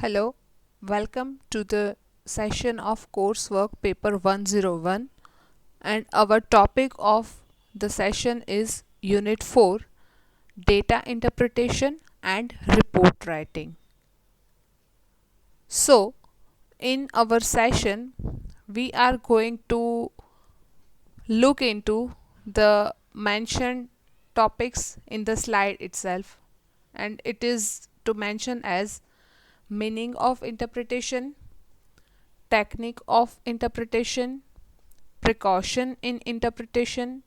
Hello, welcome to the session of coursework paper 101, and our topic of the session is Unit 4, Data Interpretation and Report Writing. So, in our session, we are going to look into the mentioned topics in the slide itself, and it is to mention as meaning of interpretation, technique of interpretation, precaution in interpretation,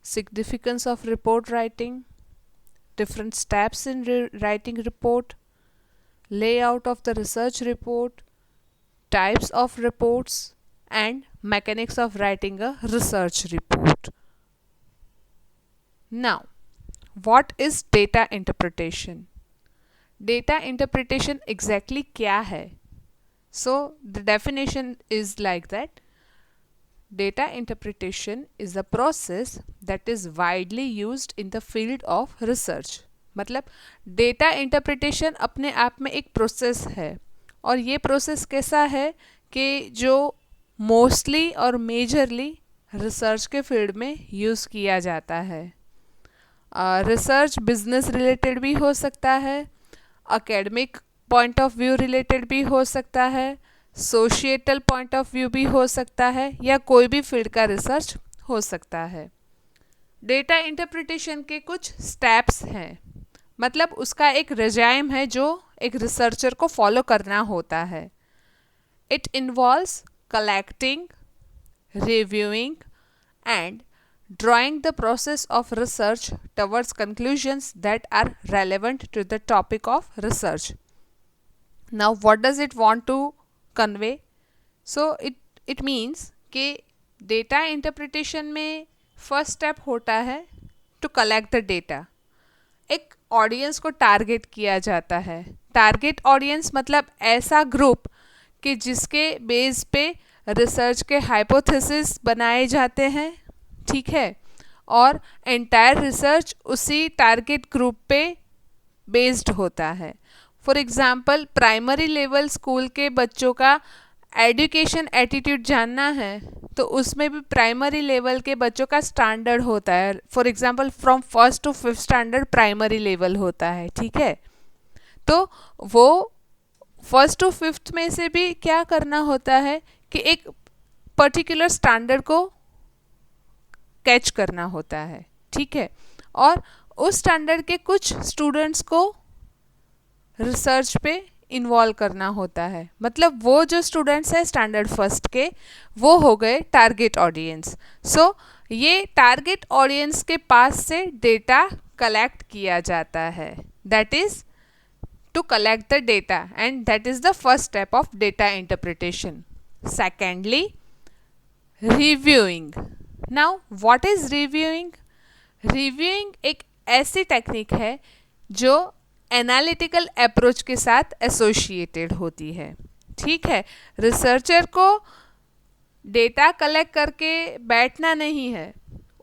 significance of report writing, different steps in writing report, layout of the research report, types of reports, and mechanics of writing a research report. Now, what is data interpretation? Data interpretation exactly क्या है? So, the definition is like that. Data interpretation is a process that is widely used in the field of research. मतलब data interpretation अपने आप में एक process है, और ये प्रोसेस कैसा है कि जो मोस्टली और मेजरली रिसर्च के फील्ड में यूज़ किया जाता है. रिसर्च बिजनेस रिलेटेड भी हो सकता है, academic point of view related भी हो सकता है, सोशिएटल पॉइंट ऑफ व्यू भी हो सकता है, या कोई भी फील्ड का रिसर्च हो सकता है. डेटा इंटरप्रिटेशन के कुछ स्टेप्स हैं, मतलब उसका एक रजाइम है जो एक रिसर्चर को फॉलो करना होता है. It involves collecting, reviewing and drawing the process of research towards conclusions that are relevant to the topic of research. Now, what does it want to convey? So, it means कि data interpretation में first step होता है to collect the data. एक audience को target किया जाता है. Target audience मतलब ऐसा ग्रुप कि जिसके बेस पे रिसर्च के हाइपोथेसिस बनाए जाते हैं, ठीक है, और एंटायर रिसर्च उसी टारगेट ग्रुप पे बेस्ड होता है. For example, primary level school के बच्चों का एजुकेशन एटीट्यूड जानना है तो उसमें भी प्राइमरी लेवल के बच्चों का स्टैंडर्ड होता है. For example, from first to fifth standard primary level होता है, ठीक है. तो वो फर्स्ट टू फिफ्थ में से भी क्या करना होता है कि एक पर्टिकुलर स्टैंडर्ड को कैच करना होता है, ठीक है, और उस स्टैंडर्ड के कुछ स्टूडेंट्स को रिसर्च पे इन्वॉल्व करना होता है. मतलब वो जो स्टूडेंट्स हैं स्टैंडर्ड फर्स्ट के, वो हो गए टारगेट ऑडियंस. सो ये टारगेट ऑडियंस के पास से डेटा कलेक्ट किया जाता है. That is to collect the data, and that is the first step of data interpretation. Secondly, reviewing. Now, what is reviewing? Reviewing एक ऐसी टेक्निक है जो एनालिटिकल अप्रोच के साथ एसोसिएटेड होती है, ठीक है. रिसर्चर को डेटा कलेक्ट करके बैठना नहीं है,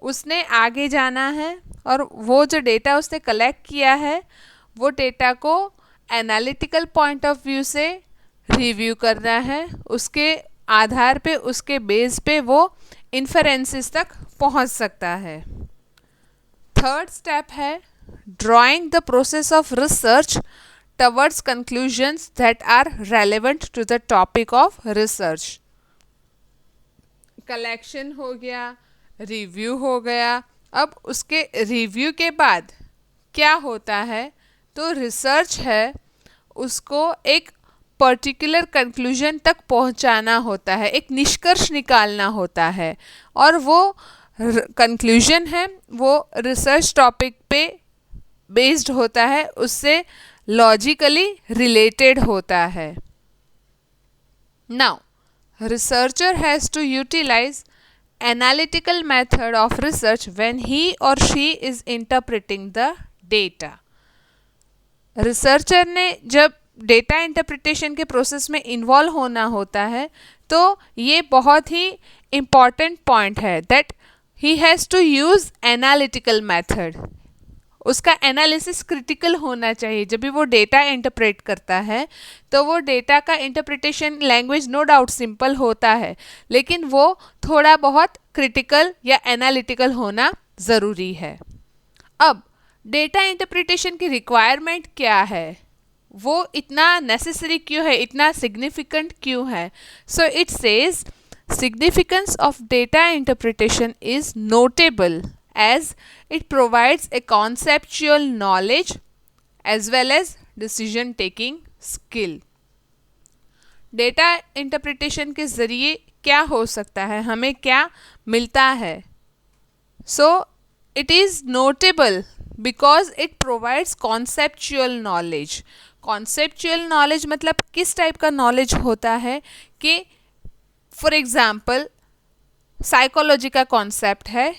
उसने आगे जाना है और वो जो डेटा उसने कलेक्ट किया है वो डेटा को एनालिटिकल पॉइंट ऑफ व्यू से रिव्यू करना है. उसके आधार पे, उसके बेस पे वो इन्फरेंसेस तक पहुंच सकता है. थर्ड स्टेप है drawing the process of research towards conclusions that are relevant to the topic of research. Collection हो गया, रिव्यू हो गया. अब उसके रिव्यू के बाद क्या होता है, तो रिसर्च है उसको एक पर्टिकुलर कंक्लूजन तक पहुंचाना होता है, एक निष्कर्ष निकालना होता है, और वो कंक्लूजन है वो रिसर्च टॉपिक पे बेस्ड होता है, उससे लॉजिकली रिलेटेड होता है. Now, researcher has to utilize analytical method of research when he or she is interpreting the data. Researcher ने जब डेटा इंटरप्रिटेशन के प्रोसेस में इन्वॉल्व होना होता है तो ये बहुत ही इम्पॉर्टेंट पॉइंट है that he has to use analytical method. उसका एनालिसिस क्रिटिकल होना चाहिए। जब भी वो डेटा इंटरप्रेट करता है तो वो डेटा का interpretation language no doubt simple होता है, लेकिन वो थोड़ा बहुत क्रिटिकल या एनालिटिकल होना ज़रूरी है। अब डेटा इंटरप्रिटेशन की रिक्वायरमेंट क्या है, वो इतना नेसेसरी क्यों है, इतना सिग्निफिकेंट क्यों है? So it says significance of data interpretation is notable as it provides a conceptual knowledge as well as decision taking skill. Data interpretation के ज़रिए क्या हो सकता है, हमें क्या मिलता है? So it is notable because it provides conceptual knowledge. Conceptual knowledge मतलब किस टाइप का नॉलेज होता है कि फॉर एग्ज़ाम्पल साइकोलॉजी का कॉन्सेप्ट है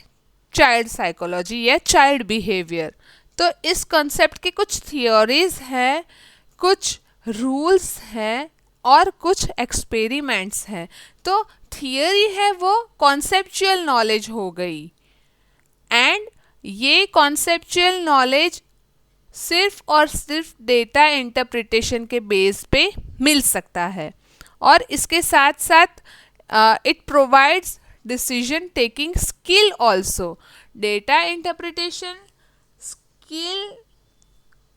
चाइल्ड साइकोलॉजी या चाइल्ड बिहेवियर, तो इस कॉन्सेप्ट की कुछ थियोरीज हैं, कुछ रूल्स हैं और कुछ एक्सपेरिमेंट्स हैं। तो थियोरी है वो कॉन्सेप्चुअल नॉलेज हो गई, एंड ये कॉन्सेप्चुअल नॉलेज सिर्फ और सिर्फ डेटा इंटरप्रिटेशन के बेस पे मिल सकता है। और इसके साथ साथ it provides decision taking skill also. Data interpretation skill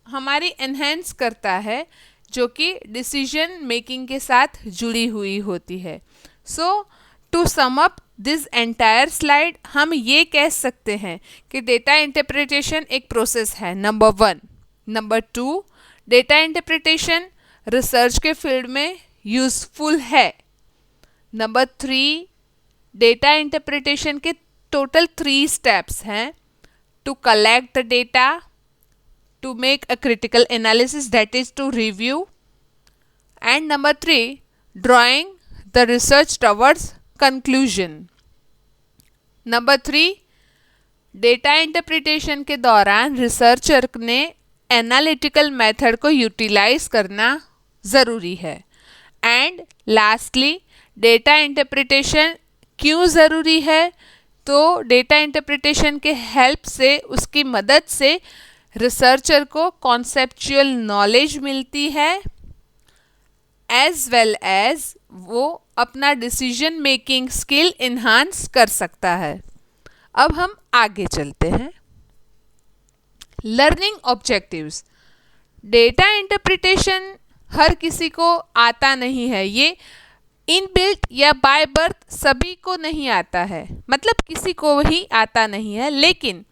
हमारी एनहेंस करता है जो कि डिसीजन मेकिंग के साथ जुड़ी हुई होती है। So to sum up this entire slide, हम ये कह सकते हैं कि डेटा इंटरप्रिटेशन एक प्रोसेस है, number 1। Number 2, data interpretation research के फील्ड में यूज़फुल है। नंबर 3, डेटा इंटरप्रिटेशन के टोटल 3 स्टेप्स हैं: to collect the data, to make a critical analysis that is to review, and number 3, drawing the research towards conclusion. Number 3, data interpretation के दौरान researcher ने analytical method को utilise करना ज़रूरी है। And lastly, data interpretation क्यों ज़रूरी है? तो डेटा इंटरप्रिटेशन के हेल्प से, उसकी मदद से रिसर्चर को कॉन्सेप्चुअल नॉलेज मिलती है, एज वेल एज वो अपना डिसीजन मेकिंग स्किल इन्हांस कर सकता है। अब हम आगे चलते हैं। Learning objectives. डेटा इंटरप्रिटेशन हर किसी को आता नहीं है, ये इनबिल्ट या बाय बर्थ सभी को नहीं आता है, मतलब किसी को ही आता नहीं है, लेकिन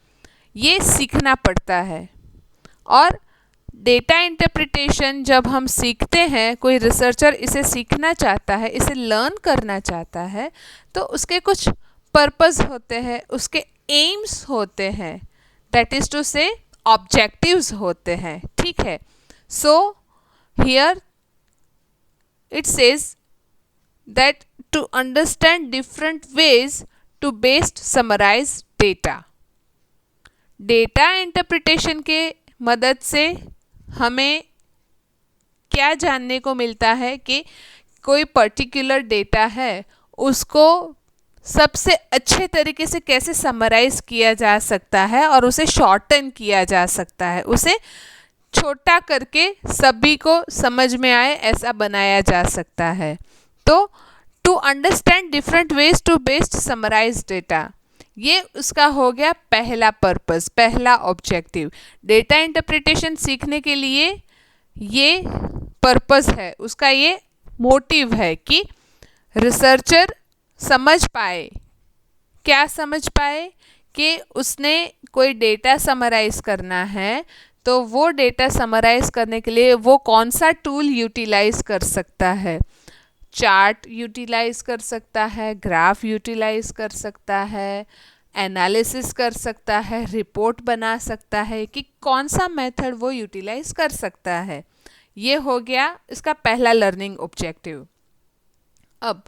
ये सीखना पड़ता है। और डेटा इंटरप्रिटेशन जब हम सीखते हैं, कोई रिसर्चर इसे सीखना चाहता है, इसे लर्न करना चाहता है, तो उसके कुछ पर्पस होते हैं, उसके एम्स होते हैं, दैट इज टू से ऑब्जेक्टिव्स होते हैं। ठीक है, so here it says that to understand different ways to best summarize data. Data interpretation के मदद से हमें क्या जानने को मिलता है कि कोई पर्टिकुलर डेटा है, उसको सबसे अच्छे तरीके से कैसे समराइज किया जा सकता है और उसे शॉर्टन किया जा सकता है, उसे छोटा करके सभी को समझ में आए ऐसा बनाया जा सकता है। तो to understand different ways to best summarise data, ये उसका हो गया पहला पर्पस, पहला ऑब्जेक्टिव। डेटा इंटरप्रिटेशन सीखने के लिए ये पर्पस है, उसका ये मोटिव है कि रिसर्चर समझ पाए, क्या समझ पाए कि उसने कोई डेटा समराइज करना है, तो वो डेटा समराइज करने के लिए वो कौन सा टूल यूटिलाइज कर सकता है। चार्ट यूटिलाइज कर सकता है, ग्राफ यूटिलाइज कर सकता है, एनालिसिस कर सकता है, रिपोर्ट बना सकता है, कि कौन सा मेथड वो यूटिलाइज कर सकता है। ये हो गया इसका पहला लर्निंग ऑब्जेक्टिव। अब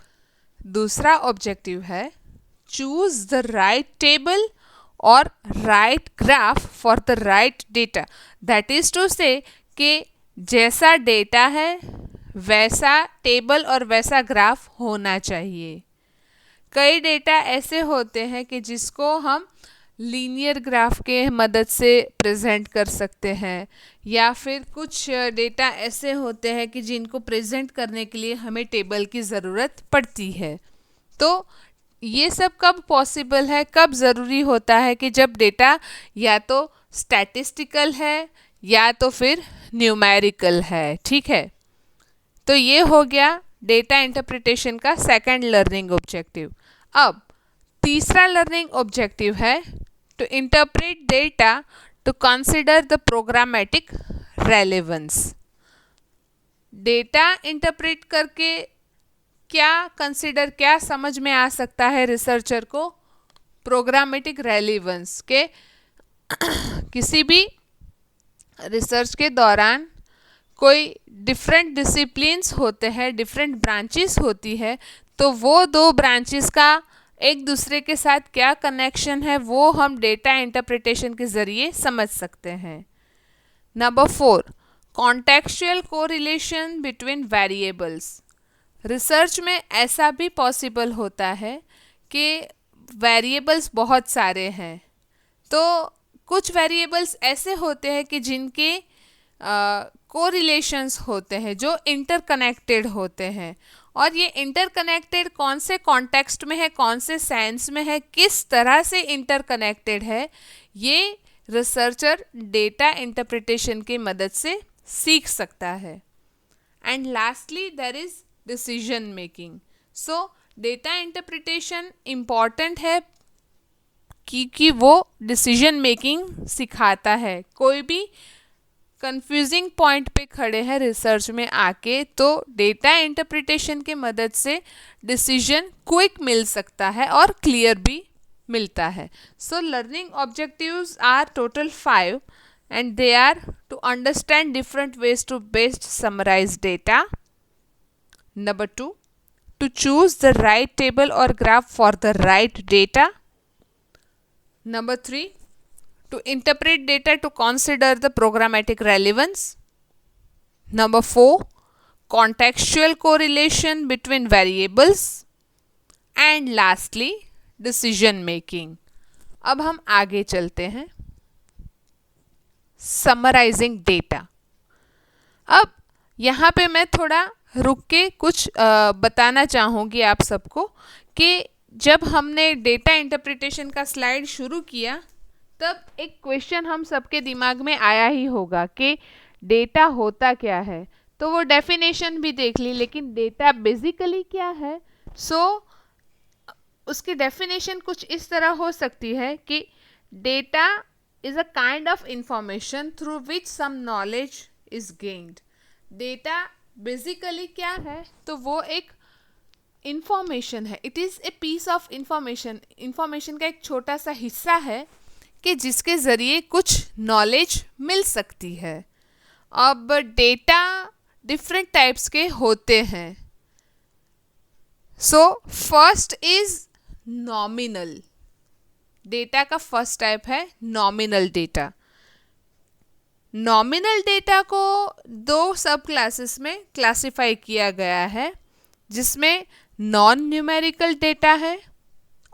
दूसरा ऑब्जेक्टिव है चूज द राइट टेबल और right graph for the right data. That is to say कि जैसा डेटा है वैसा टेबल और वैसा ग्राफ होना चाहिए। कई डेटा ऐसे होते हैं कि जिसको हम लीनियर ग्राफ के मदद से प्रेजेंट कर सकते हैं, या फिर कुछ डेटा ऐसे होते हैं कि जिनको प्रेजेंट करने के लिए हमें टेबल की ज़रूरत पड़ती है। तो ये सब कब पॉसिबल है, कब ज़रूरी होता है कि जब डेटा या तो स्टैटिस्टिकल है या तो फिर न्यूमेरिकल है। ठीक है, तो ये हो गया डेटा इंटरप्रिटेशन का सेकंड लर्निंग ऑब्जेक्टिव। अब तीसरा लर्निंग ऑब्जेक्टिव है to interpret data to consider the programmatic relevance. Data interpret करके क्या समझ में आ सकता है रिसर्चर को? प्रोग्रामेटिक रेलेवेंस के किसी भी रिसर्च के दौरान कोई डिफरेंट डिसिप्लिन्स होते हैं, डिफरेंट ब्रांचेस होती है, तो वो दो ब्रांचेस का एक दूसरे के साथ क्या कनेक्शन है वो हम डेटा इंटरप्रिटेशन के ज़रिए समझ सकते हैं। Number 4, contextual correlation between variables. Research में ऐसा भी पॉसिबल होता है कि वेरिएबल्स बहुत सारे हैं, तो कुछ वेरिएबल्स ऐसे होते हैं कि जिनके कोरिलेशंस होते हैं, जो इंटरकनेक्टेड होते हैं, और ये इंटरकनेक्टेड कौन से कॉन्टेक्स्ट में है, कौन से सेंस में है, किस तरह से इंटरकनेक्टेड है, ये रिसर्चर डेटा इंटरप्रिटेशन की मदद से सीख सकता है। And lastly there is decision making. So data interpretation important है क्योंकि वो डिसीजन मेकिंग सिखाता है। कोई भी कंफ्यूजिंग पॉइंट पे खड़े हैं रिसर्च में आके, तो डेटा इंटरप्रिटेशन के मदद से डिसीजन क्विक मिल सकता है और क्लियर भी मिलता है। So learning objectives are total 5 and they are to understand different ways to best summarize data. Number 2, to choose the right table or graph for the right data. Number 3, to interpret data to consider the programmatic relevance. Number 4, contextual correlation between variables. And lastly, decision making. अब हम आगे चलते हैं। Summarising data. अब यहाँ पे मैं थोड़ा रुक के कुछ बताना चाहूँगी आप सबको कि जब हमने डेटा इंटरप्रिटेशन का स्लाइड शुरू किया तब एक क्वेश्चन हम सबके दिमाग में आया ही होगा कि डेटा होता क्या है। तो वो डेफिनेशन भी देख ली, लेकिन डेटा बेसिकली क्या है? उसकी डेफिनेशन कुछ इस तरह हो सकती है कि data is a kind of information through which some knowledge is gained. Data basically क्या है? तो वो एक information है, it is a piece of information का एक छोटा सा हिस्सा है कि जिसके ज़रिए कुछ knowledge मिल सकती है। अब डेटा different types के होते हैं। So first is nominal. Data का फर्स्ट टाइप है नॉमिनल डेटा। नॉमिनल डेटा को दो सब क्लासेस में क्लासिफाई किया गया है, जिसमें नॉन न्यूमेरिकल डेटा है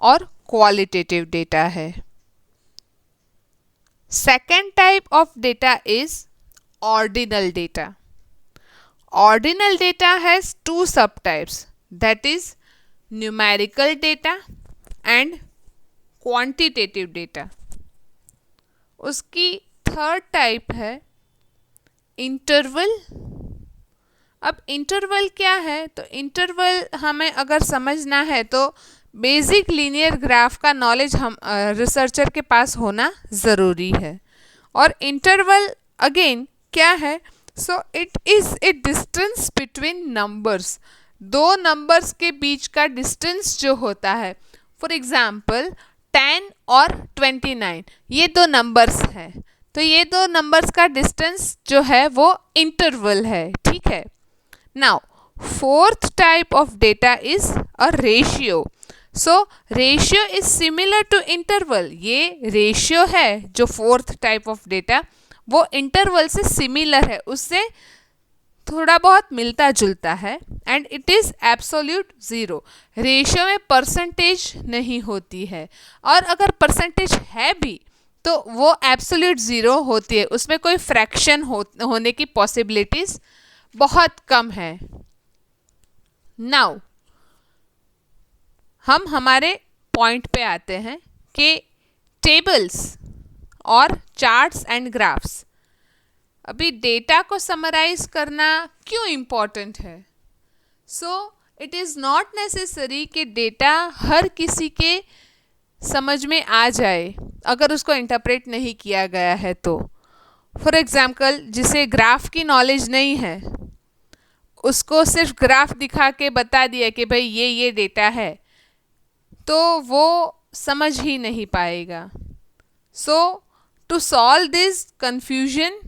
और क्वालिटेटिव डेटा है। Second type of data is ordinal data. Ordinal data has 2 सब types, that is numerical data and quantitative data. उसकी थर्ड टाइप है इंटरवल। अब इंटरवल क्या है? तो इंटरवल हमें अगर समझना है तो बेसिक लीनियर ग्राफ का नॉलेज हम रिसर्चर के पास होना ज़रूरी है। और इंटरवल अगेन क्या है? So it is a distance between numbers. दो नंबर्स के बीच का डिस्टेंस जो होता है, फॉर एग्जाम्पल 10 और 29, ये दो नंबर्स हैं, तो ये दो नंबर्स का डिस्टेंस जो है वो इंटरवल है। ठीक है। Now fourth type of data is a ratio. So ratio is similar to interval. ये रेशियो है जो फोर्थ टाइप ऑफ डेटा, वो इंटरवल से सिमिलर है, उससे थोड़ा बहुत मिलता जुलता है and it is absolute zero. Ratio में परसेंटेज नहीं होती है, और अगर परसेंटेज है भी तो वो एब्सोल्यूट ज़ीरो होती है, उसमें कोई फ्रैक्शन होने की पॉसिबिलिटीज़ बहुत कम है। नाउ हम हमारे पॉइंट पे आते हैं कि टेबल्स और चार्ट्स एंड ग्राफ्स, अभी डेटा को समराइज करना क्यों इम्पॉर्टेंट है। So it is not necessary कि डेटा हर किसी के समझ में आ जाए अगर उसको इंटरप्रेट नहीं किया गया है तो। फॉर एग्जाम्पल, जिसे ग्राफ की नॉलेज नहीं है, उसको सिर्फ ग्राफ दिखा के बता दिया कि भाई ये डेटा है, तो वो समझ ही नहीं पाएगा। So to solve this confusion,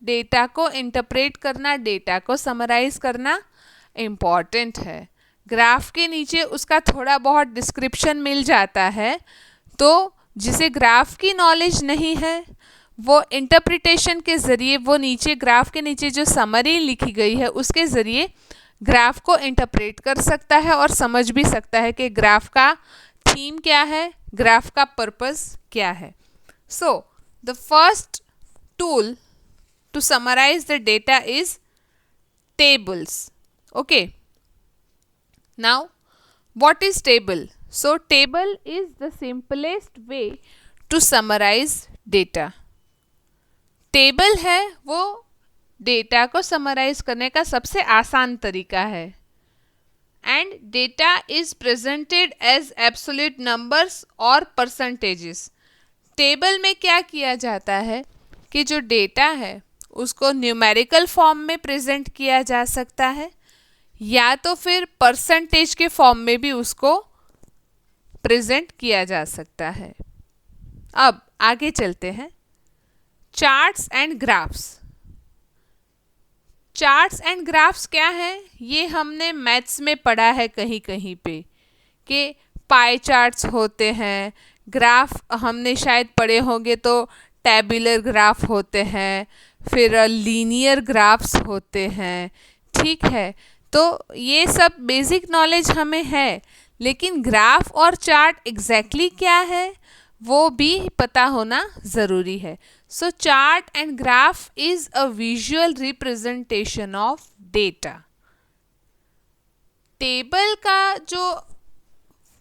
data को इंटरप्रेट करना, डेटा को समराइज करना इम्पॉर्टेंट है। ग्राफ के नीचे उसका थोड़ा बहुत डिस्क्रिप्शन मिल जाता है, तो जिसे ग्राफ की नॉलेज नहीं है वो इंटरप्रिटेशन के ज़रिए, वो नीचे ग्राफ के नीचे जो समरी लिखी गई है उसके ज़रिए ग्राफ को इंटरप्रेट कर सकता है और समझ भी सकता है कि ग्राफ का थीम क्या है, ग्राफ का पर्पस क्या है। So the first tool to summarize the data is tables. Okay, now what is table? So table is the simplest way to summarize data. Table है वो डेटा को समराइज करने का सबसे आसान तरीका है। And data is presented as absolute numbers और परसेंटेजेस। टेबल में क्या किया जाता है कि जो डेटा है उसको न्यूमेरिकल फॉर्म में प्रेजेंट किया जा सकता है, या तो फिर परसेंटेज के फॉर्म में भी उसको प्रेजेंट किया जा सकता है। अब आगे चलते हैं। Charts and graphs. Charts and graphs क्या है, ये हमने मैथ्स में पढ़ा है कहीं कहीं पे कि पाई चार्ट्स होते हैं। ग्राफ हमने शायद पढ़े होंगे तो टेबुलर ग्राफ होते हैं, फिर लीनियर ग्राफ्स होते हैं। ठीक है, तो ये सब बेसिक नॉलेज हमें है, लेकिन ग्राफ और चार्ट एग्जैक्टली क्या है वो भी पता होना ज़रूरी है। So chart and graph is a visual representation of data. Table का जो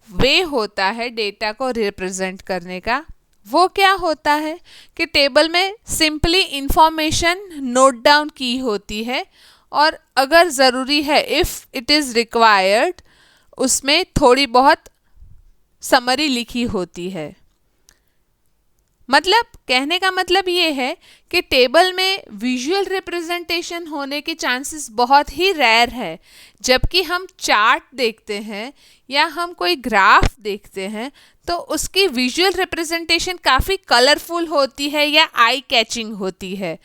वे होता है डेटा को रिप्रेजेंट करने का, वो क्या होता है कि टेबल में सिंपली इंफॉर्मेशन नोट डाउन की होती है, और अगर ज़रूरी है, इफ़ इट इज़ रिक्वायर्ड, उसमें थोड़ी बहुत समरी लिखी होती है। मतलब कहने का मतलब ये है कि टेबल में विजुअल रिप्रेजेंटेशन होने के चांसेस बहुत ही रेयर है, जबकि हम चार्ट देखते हैं या हम कोई ग्राफ देखते हैं तो उसकी विजुअल रिप्रेजेंटेशन काफ़ी कलरफुल होती है या आई कैचिंग होती है।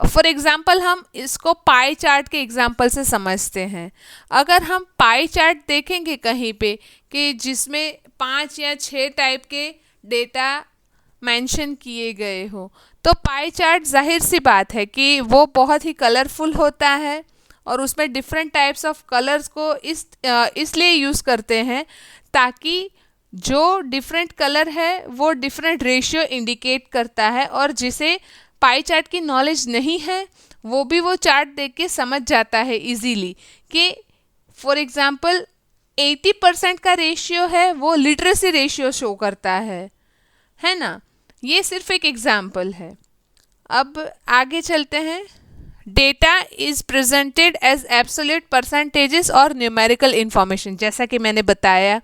फॉर एग्ज़ाम्पल, हम इसको पाई चार्ट के एग्ज़ाम्पल से समझते हैं। अगर हम पाई चार्ट देखेंगे कहीं पे कि जिसमें 5 या 6 टाइप के डेटा मेंशन किए गए हो, तो पाई चार्ट जाहिर सी बात है कि वो बहुत ही कलरफुल होता है, और उसमें डिफरेंट टाइप्स ऑफ कलर्स को इसलिए यूज़ करते हैं ताकि जो डिफरेंट कलर है वो डिफरेंट रेशियो इंडिकेट करता है, और जिसे पाई चार्ट की नॉलेज नहीं है वो भी वो चार्ट देख के समझ जाता है इजीली कि फॉर एग्ज़ाम्पल 80% का रेशियो है वो लिटरेसी रेशियो शो करता है ना। ये सिर्फ एक एग्जाम्पल है। अब आगे चलते हैं। Data is presented as absolute percentages और न्यूमेरिकल इंफॉर्मेशन। जैसा कि मैंने बताया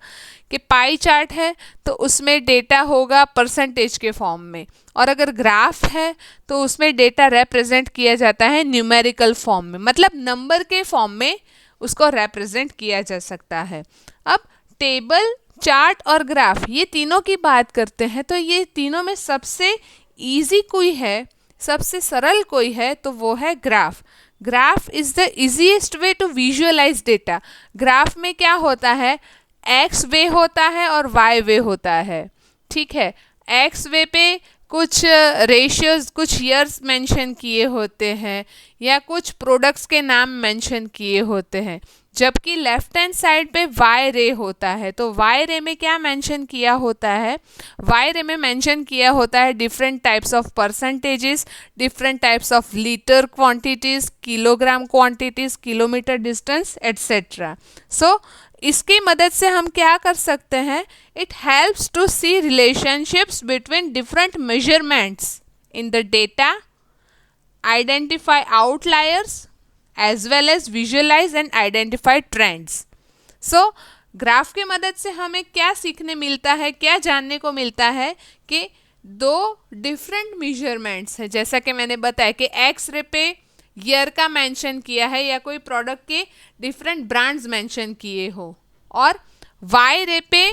कि पाई चार्ट है तो उसमें डेटा होगा परसेंटेज के फॉर्म में, और अगर ग्राफ है तो उसमें डेटा रिप्रेजेंट किया जाता है न्यूमेरिकल फॉर्म में, मतलब नंबर के फॉर्म में उसको रिप्रेजेंट किया जा सकता है। अब टेबल, चार्ट और ग्राफ, ये तीनों की बात करते हैं तो ये तीनों में सबसे इजी कोई है, सबसे सरल कोई है तो वो है graph. Graph is the easiest way to visualise data. Graph में क्या होता है, एक्स वे होता है और वाई वे होता है। ठीक है, एक्स वे पे कुछ रेशियोज, कुछ ईयर्स मेंशन किए होते हैं या कुछ प्रोडक्ट्स के नाम मेंशन किए होते हैं, जबकि लेफ्ट हैंड साइड पे वाई रे होता है। तो वाई रे में क्या मेंशन किया होता है? वाई रे में मेंशन किया होता है different types of percentages, different types of litre quantities, kilogram quantities, kilometre distance etcetera. So इसकी मदद से हम क्या कर सकते हैं? It helps to see relationships between different measurements in the data, identify outliers as well as visualize and identify trends. So graph की मदद से हमें क्या सीखने मिलता है, क्या जानने को मिलता है कि दो डिफरेंट मेजरमेंट्स हैं, जैसा कि मैंने बताया कि एक्स रे पे ईयर का मेंशन किया है या कोई प्रोडक्ट के डिफरेंट ब्रांड्स मेंशन किए हो, और वाई रे पे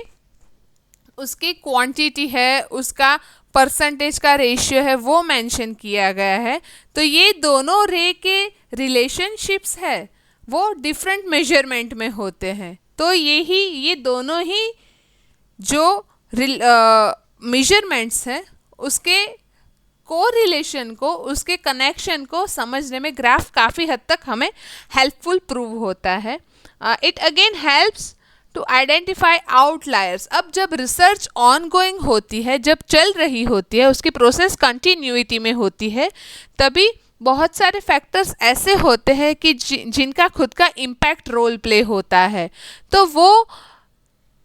उसकी क्वांटिटी है, उसका परसेंटेज का रेशियो है, वो मेंशन किया गया है। तो ये दोनों रे के रिलेशनशिप्स है वो डिफरेंट मेजरमेंट में होते हैं। तो ये दोनों ही जो मेजरमेंट्स हैं उसके कोरिलेशन को, उसके कनेक्शन को समझने में ग्राफ काफ़ी हद तक हमें हेल्पफुल प्रूव होता है। It again helps to identify outliers. अब जब रिसर्च ऑनगोइंग होती है, जब चल रही होती है, उसकी प्रोसेस कंटिन्यूटी में होती है, तभी बहुत सारे फैक्टर्स ऐसे होते हैं कि जिनका खुद का इम्पैक्ट रोल प्ले होता है, तो वो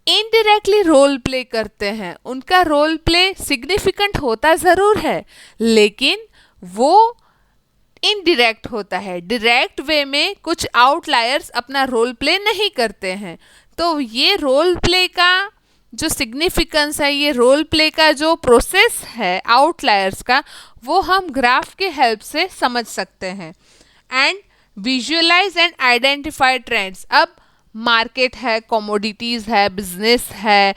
इनडायरेक्टली रोल प्ले करते हैं। उनका रोल प्ले सिग्निफिकेंट होता ज़रूर है, लेकिन वो इनडायरेक्ट होता है। डायरेक्ट वे में कुछ आउटलायर्स अपना रोल प्ले नहीं करते हैं। तो ये रोल प्ले का जो सिग्निफिकेंस है, ये रोल प्ले का जो प्रोसेस है आउटलायर्स का, वो हम ग्राफ के हेल्प से समझ सकते हैं। And visualise and identify trends. अब मार्केट है, कमोडिटीज़ है, बिजनेस है,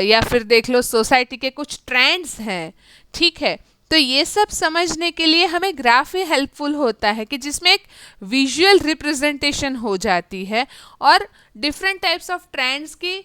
या फिर देख लो सोसाइटी के कुछ ट्रेंड्स हैं, ठीक है। तो ये सब समझने के लिए हमें ग्राफ ही हेल्पफुल होता है कि जिसमें एक विजुअल रिप्रेजेंटेशन हो जाती है और डिफरेंट टाइप्स ऑफ ट्रेंड्स की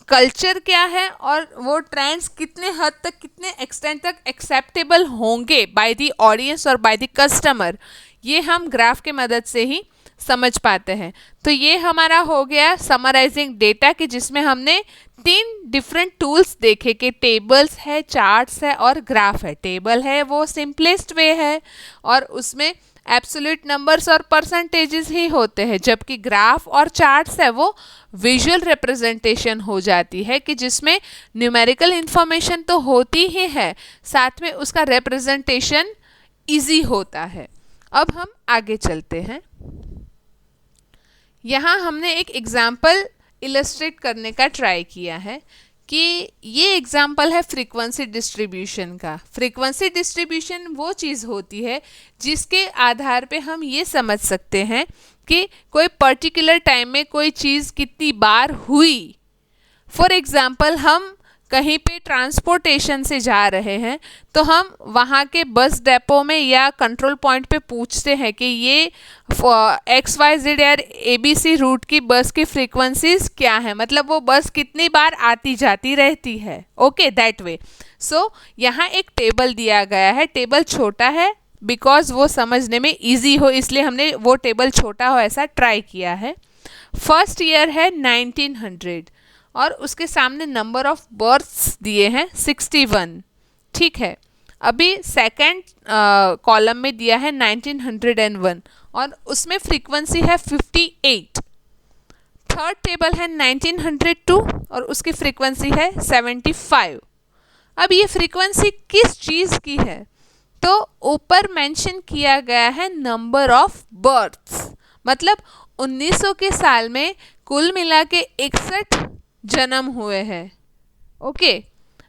कल्चर क्या है और वो ट्रेंड्स कितने हद तक, कितने एक्सटेंट तक एक्सेप्टेबल होंगे बाय द ऑडियंस और बाय द कस्टमर, ये हम ग्राफ के मदद से ही समझ पाते हैं। तो ये हमारा हो गया समराइजिंग डेटा कि जिसमें हमने 3 डिफरेंट टूल्स देखे कि टेबल्स है, चार्ट्स है और ग्राफ है। टेबल है वो सिंपलेस्ट वे है और उसमें एब्सोल्यूट नंबर्स और परसेंटेजेस ही होते हैं, जबकि ग्राफ और चार्ट्स है वो विजुअल रिप्रेजेंटेशन हो जाती है कि जिसमें न्यूमेरिकल इंफॉर्मेशन तो होती ही है, साथ में उसका रिप्रेजेंटेशन इजी होता है। अब हम आगे चलते हैं। यहाँ हमने एक एग्जाम्पल इलस्ट्रेट करने का ट्राई किया है कि ये एग्जाम्पल है फ्रीक्वेंसी डिस्ट्रीब्यूशन का। फ्रीक्वेंसी डिस्ट्रीब्यूशन वो चीज़ होती है जिसके आधार पे हम ये समझ सकते हैं कि कोई पर्टिकुलर टाइम में कोई चीज़ कितनी बार हुई। फॉर एग्ज़ाम्पल हम कहीं पे ट्रांसपोर्टेशन से जा रहे हैं तो हम वहाँ के बस डेपो में या कंट्रोल पॉइंट पे पूछते हैं कि ये XYZ या ABC रूट की बस की फ्रीक्वेंसीज क्या है, मतलब वो बस कितनी बार आती जाती रहती है। Okay, that way. सो यहाँ एक टेबल दिया गया है। टेबल छोटा है बिकॉज वो समझने में ईजी हो, इसलिए हमने वो टेबल छोटा हो ऐसा ट्राई किया है। फर्स्ट ईयर है 1900 और उसके सामने नंबर ऑफ बर्थ्स दिए हैं 61, ठीक है। अभी सेकंड कॉलम में दिया है 1901 और उसमें फ्रीक्वेंसी है 58। थर्ड टेबल है 1902 और उसकी फ्रीक्वेंसी है 75। अब ये फ्रीक्वेंसी किस चीज़ की है? तो ऊपर मेंशन किया गया है नंबर ऑफ बर्थ्स, मतलब 1900 के साल में कुल मिला के 61 जन्म हुए हैं। ओके,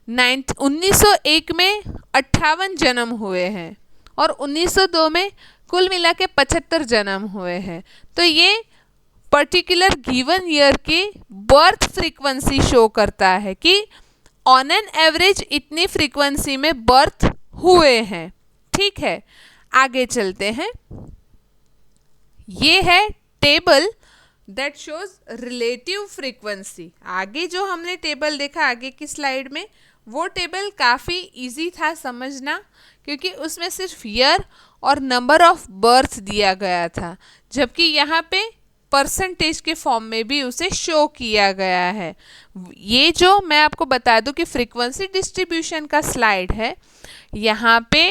1901 में 58 जन्म हुए हैं और 1902 में कुल मिला के 75 जन्म हुए हैं। तो ये पर्टिकुलर गिवन ईयर की बर्थ फ्रीक्वेंसी शो करता है कि ऑन एन एवरेज इतनी फ्रीक्वेंसी में बर्थ हुए हैं, ठीक है। आगे चलते हैं। ये है table that shows relative frequency. आगे जो हमने टेबल देखा आगे की स्लाइड में, वो टेबल काफ़ी इजी था समझना, क्योंकि उसमें सिर्फ ईयर और नंबर ऑफ बर्थ दिया गया था, जबकि यहाँ पे परसेंटेज के फॉर्म में भी उसे शो किया गया है। ये जो मैं आपको बता दूं कि फ्रीक्वेंसी डिस्ट्रीब्यूशन का स्लाइड है, यहाँ पे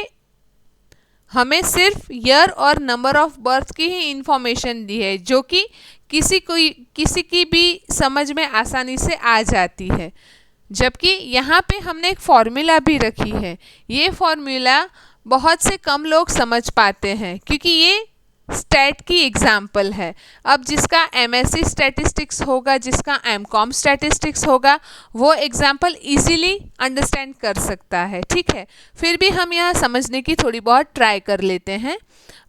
हमें सिर्फ ईयर और नंबर ऑफ बर्थ की ही इंफॉर्मेशन दी है, जो कि किसी की भी समझ में आसानी से आ जाती है। जबकि यहाँ पे हमने एक फॉर्मूला भी रखी है। ये फॉर्मूला बहुत से कम लोग समझ पाते हैं, क्योंकि ये स्टैट की एग्जाम्पल है। अब जिसका एमएससी स्टैटिस्टिक्स होगा, जिसका एमकॉम स्टैटिस्टिक्स होगा, वो एग्जाम्पल इजीली अंडरस्टैंड कर सकता है। ठीक है, फिर भी हम यहाँ समझने की थोड़ी बहुत ट्राई कर लेते हैं।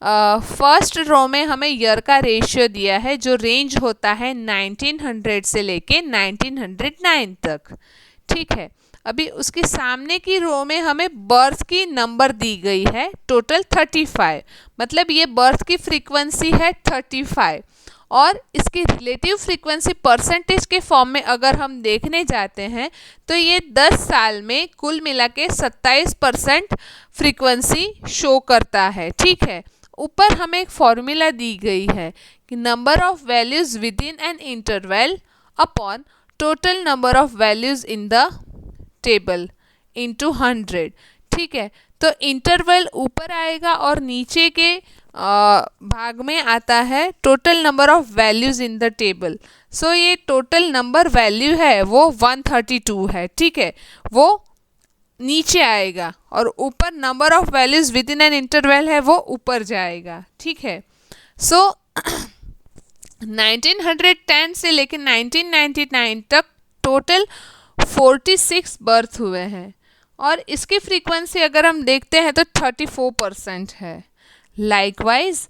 फर्स्ट रो में हमें ईयर का रेशियो दिया है, जो रेंज होता है 1900 से लेके 1909 तक। ठीक है, अभी उसके सामने की रो में हमें बर्थ की नंबर दी गई है, टोटल 35, मतलब ये बर्थ की फ्रीक्वेंसी है 35, और इसकी रिलेटिव फ्रीक्वेंसी परसेंटेज के फॉर्म में अगर हम देखने जाते हैं तो ये 10 साल में कुल मिला के 27% फ्रीक्वेंसी शो करता है। ठीक है, ऊपर हमें एक फॉर्मूला दी गई है कि number of values with in an interval upon total number of values in the table into 100। ठीक है, तो इंटरवल ऊपर आएगा और नीचे के भाग में आता है total number of values in the table. So ये टोटल नंबर वैल्यू है वो 132 है। ठीक है, वो नीचे आएगा और ऊपर number of values with in an interval है वो ऊपर जाएगा। ठीक है, सो 1910 से लेकर 1999 तक टोटल 46 बर्थ हुए हैं, और इसकी फ्रीक्वेंसी अगर हम देखते हैं तो 34% है। लाइकवाइज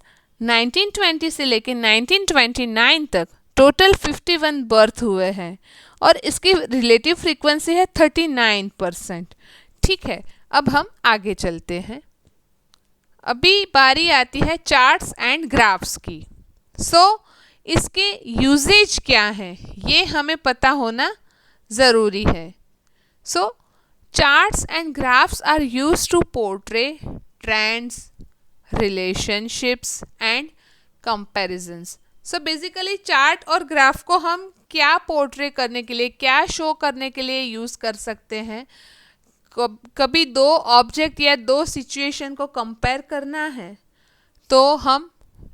1920 से लेकर 1929 तक टोटल 51 बर्थ हुए हैं, और इसकी रिलेटिव फ्रीक्वेंसी है 39%। ठीक है, अब हम आगे चलते हैं। अभी बारी आती है चार्ट्स एंड ग्राफ्स की। इसके यूजेज क्या है ये हमें पता होना ज़रूरी है। Charts and graphs are used to portray trends, relationships and comparisons. Basically chart और ग्राफ को हम क्या पोर्ट्रे करने के लिए, क्या शो करने के लिए यूज़ कर सकते हैं। कभी दो ऑब्जेक्ट या दो सिचुएशन को कंपेयर करना है तो हम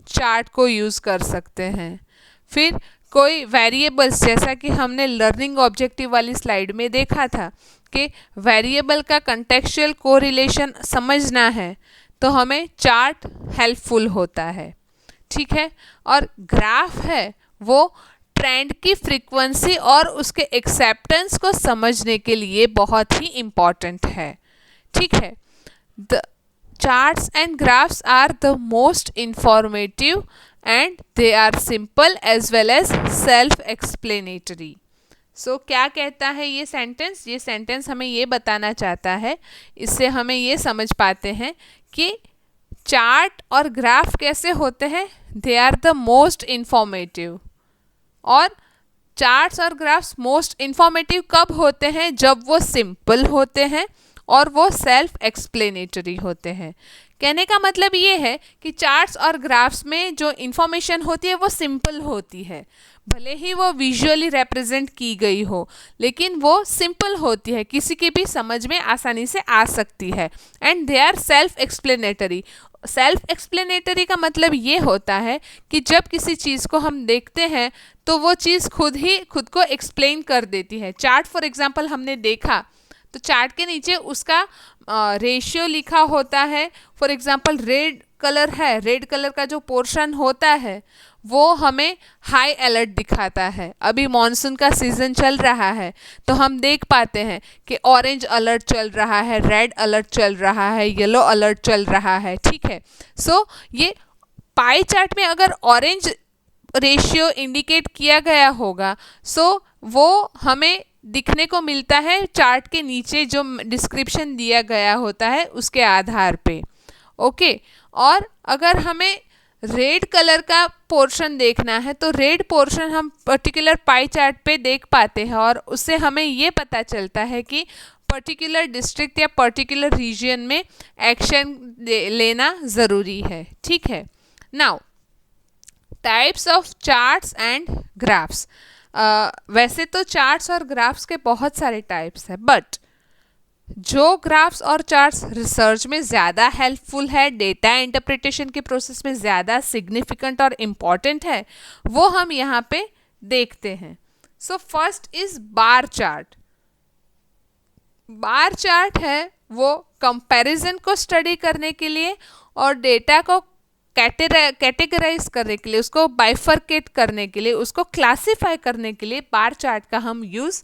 चार्ट को यूज़ कर सकते हैं। फिर कोई वेरिएबल्स, जैसा कि हमने लर्निंग ऑब्जेक्टिव वाली स्लाइड में देखा था कि वेरिएबल का कंटेक्चुअल कोरिलेशन समझना है तो हमें चार्ट हेल्पफुल होता है। ठीक है, और ग्राफ है वो ट्रेंड की फ्रीक्वेंसी और उसके एक्सेप्टेंस को समझने के लिए बहुत ही इम्पॉर्टेंट है। ठीक है, the charts and graphs are the most informative and they are simple as well as self-explanatory. क्या कहता है ये सेंटेंस? ये सेंटेंस हमें ये बताना चाहता है, इससे हमें ये समझ पाते हैं कि चार्ट और ग्राफ कैसे होते हैं। They are the most informative, और चार्ट्स और ग्राफ्स मोस्ट इन्फॉर्मेटिव कब होते हैं? जब वो सिंपल होते हैं और वो सेल्फ एक्सप्लेनेटरी होते हैं। कहने का मतलब ये है कि चार्ट्स और ग्राफ्स में जो इन्फॉर्मेशन होती है वो सिंपल होती है, भले ही वो विजुअली रिप्रेजेंट की गई हो, लेकिन वो सिंपल होती है, किसी की भी समझ में आसानी से आ सकती है। And they are self explanatory. Self explanatory का मतलब ये होता है कि जब किसी चीज़ को हम देखते हैं तो वो चीज़ खुद को एक्सप्लेन कर देती है। चार्ट फॉर एग्जांपल हमने देखा तो चार्ट के नीचे उसका रेशियो लिखा होता है। फॉर एग्जांपल रेड कलर है, रेड कलर का जो पोर्शन होता है वो हमें हाई अलर्ट दिखाता है। अभी मॉनसून का सीज़न चल रहा है तो हम देख पाते हैं कि ऑरेंज अलर्ट चल रहा है, रेड अलर्ट चल रहा है, येलो अलर्ट चल रहा है। ठीक है, ये पाई चार्ट में अगर ऑरेंज रेशियो इंडिकेट किया गया होगा वो हमें दिखने को मिलता है चार्ट के नीचे जो डिस्क्रिप्शन दिया गया होता है उसके आधार पे। ओके, और अगर हमें रेड कलर का पोर्शन देखना है तो रेड पोर्शन हम पर्टिकुलर पाई चार्ट पे देख पाते हैं, और उससे हमें ये पता चलता है कि पर्टिकुलर डिस्ट्रिक्ट या पर्टिकुलर रीजन में एक्शन लेना ज़रूरी है. ठीक है. Now types of charts and graphs. वैसे तो चार्ट्स और ग्राफ्स के बहुत सारे टाइप्स हैं, बट जो ग्राफ्स और चार्ट्स रिसर्च में ज़्यादा हेल्पफुल है, डेटा इंटरप्रिटेशन के प्रोसेस में ज़्यादा सिग्निफिकेंट और इम्पॉर्टेंट है, वो हम यहाँ पे देखते हैं. So first is bar chart. Bar chart है वो कंपैरिजन को स्टडी करने के लिए और डेटा को कैटेगराइज करने के लिए, उसको बाइफरकेट करने के लिए, उसको क्लासिफाई करने के लिए बार चार्ट का हम यूज़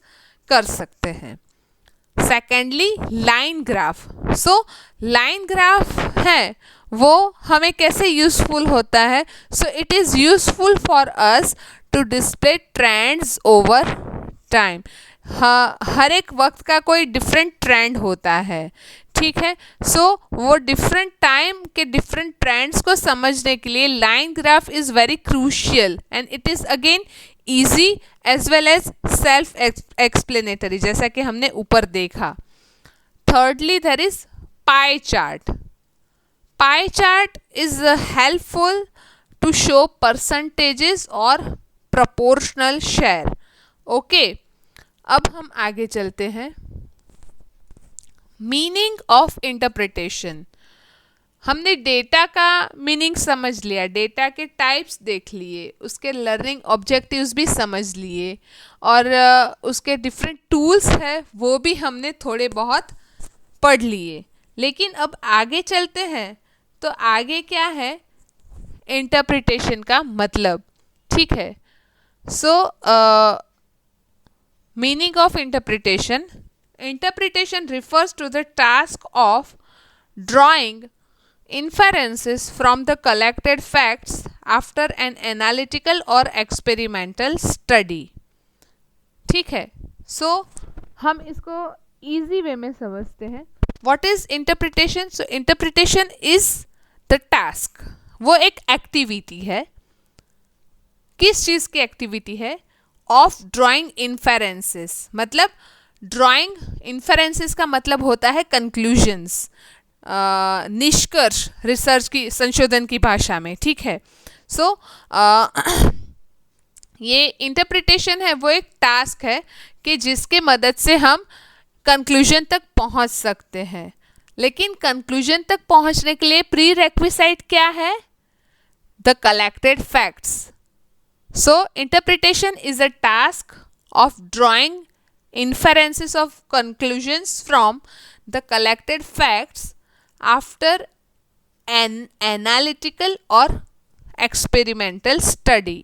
कर सकते हैं. Secondly line graph. So line graph है वो हमें कैसे यूजफुल होता है? So it is useful for us to display trends over time. हर एक वक्त का कोई डिफरेंट ट्रेंड होता है. ठीक है. सो वो डिफरेंट टाइम के डिफरेंट ट्रेंड्स को समझने के लिए line graph is very crucial and it is again easy as well as self explanatory, जैसा कि हमने ऊपर देखा. Thirdly there is pie chart. Pie chart is helpful to show percentages और प्रोपोर्शनल शेयर. ओके. अब हम आगे चलते हैं. Meaning of interpretation. हमने डेटा का मीनिंग समझ लिया, डेटा के टाइप्स देख लिए, उसके लर्निंग ऑब्जेक्टिव्स भी समझ लिए और उसके डिफरेंट टूल्स हैं वो भी हमने थोड़े बहुत पढ़ लिए. लेकिन अब आगे चलते हैं तो आगे क्या है? इंटरप्रिटेशन का मतलब. ठीक है. सो meaning of interpretation. Interpretation refers to the task of drawing inferences from the collected facts after an analytical or experimental study. ठीक है. So हम इसको easy way में समझते हैं. What is interpretation? So interpretation is the task. वो एक activity है. किस चीज़ की एक्टिविटी है? Of drawing inferences. मतलब ड्राइंग इन्फेरेंसेस का मतलब होता है कंक्लूजन्स, निष्कर्ष, रिसर्च की, संशोधन की भाषा में. ठीक है. सो ये इंटरप्रिटेशन है वो एक टास्क है कि जिसके मदद से हम कंक्लूजन तक पहुंच सकते हैं. लेकिन कंक्लूजन तक पहुंचने के लिए प्री रेक्विसाइट क्या है? The collected facts. So interpretation is a task of drawing inferences of conclusions from the collected facts after an analytical or experimental study.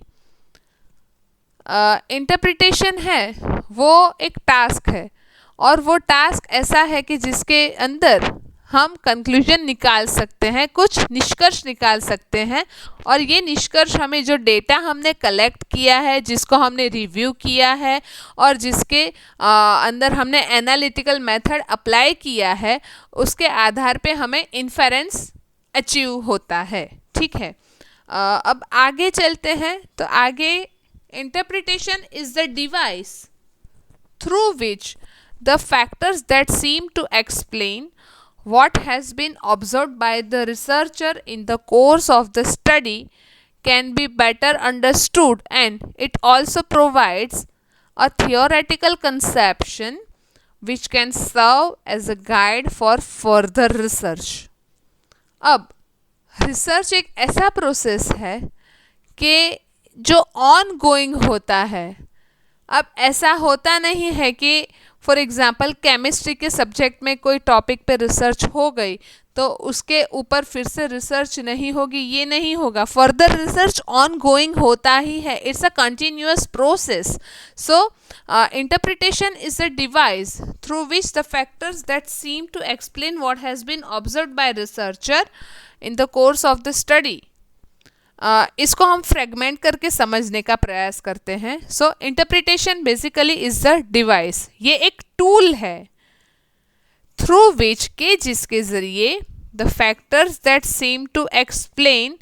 Interpretation है वो एक टास्क है और वो टास्क ऐसा है कि जिसके अंदर हम कंक्लूजन निकाल सकते हैं, कुछ निष्कर्ष निकाल सकते हैं और ये निष्कर्ष हमें जो डेटा हमने कलेक्ट किया है, जिसको हमने रिव्यू किया है और जिसके अंदर हमने एनालिटिकल मेथड अप्लाई किया है, उसके आधार पे हमें इन्फेरेंस अचीव होता है. ठीक है. अब आगे चलते हैं तो आगे interpretation is the device through which the factors that seem to explain what has been observed by the researcher in the course of the study can be better understood, and it also provides a theoretical conception which can serve as a guide for further research. अब research एक ऐसा process है कि जो on going होता है. अब ऐसा होता नहीं है कि फॉर एग्ज़ाम्पल केमिस्ट्री के सब्जेक्ट में कोई टॉपिक पे रिसर्च हो गई तो उसके ऊपर फिर से रिसर्च नहीं होगी, ये नहीं होगा. फर्दर रिसर्च ऑन गोइंग होता ही है. It's a continuous process. So interpretation is a device through which the factors that seem to explain what has been observed by researcher in the course of the study. इसको हम fragment करके समझने का प्रयास करते हैं. So interpretation basically is the device. ये एक टूल है थ्रू विच के जिसके ज़रिए the factors that seem to explain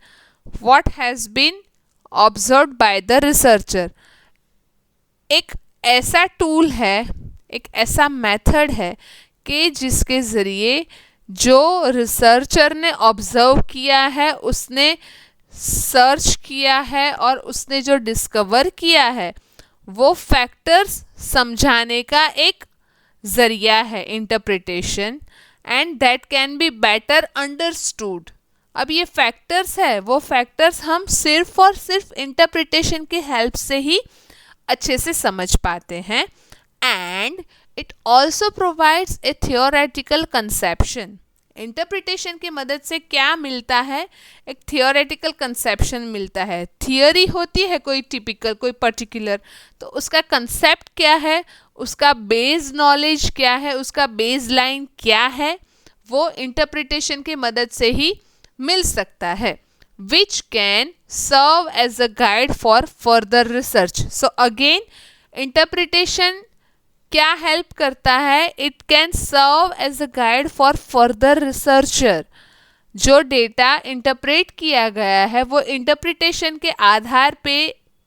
what has been observed by the researcher. एक ऐसा टूल है, एक ऐसा मेथड है कि जिसके ज़रिए जो रिसर्चर ने ऑब्जर्व किया है, उसने सर्च किया है और उसने जो डिस्कवर किया है वो फैक्टर्स समझाने का एक ज़रिया है interpretation, and that can be better understood. अब ये फैक्टर्स है, वो फैक्टर्स हम सिर्फ और सिर्फ इंटरप्रिटेशन की हेल्प से ही अच्छे से समझ पाते हैं। And it also provides a theoretical conception. Interpretation की मदद से क्या मिलता है, एक थियोरेटिकल कंसेप्शन मिलता है। थियोरी होती है कोई टिपिकल, कोई पर्टिकुलर, तो उसका कंसेप्ट क्या है, उसका बेस नॉलेज क्या है, उसका बेस लाइन क्या है, वो इंटरप्रिटेशन की मदद से ही मिल सकता है, which can serve as a guide for further research. So again interpretation क्या हेल्प करता है, it can serve as a guide for further researcher. जो डेटा इंटरप्रेट किया गया है वो इंटरप्रिटेशन के आधार पे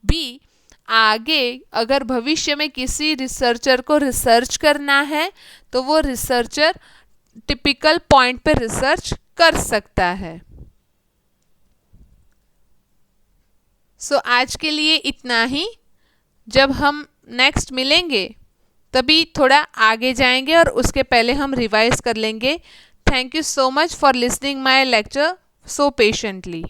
भी आगे अगर भविष्य में किसी रिसर्चर को रिसर्च करना है तो वो रिसर्चर टिपिकल पॉइंट पे रिसर्च कर सकता है। सो आज के लिए इतना ही। जब हम नेक्स्ट मिलेंगे तभी थोड़ा आगे जाएंगे और उसके पहले हम रिवाइज कर लेंगे। Thank you so much for listening my lecture so patiently.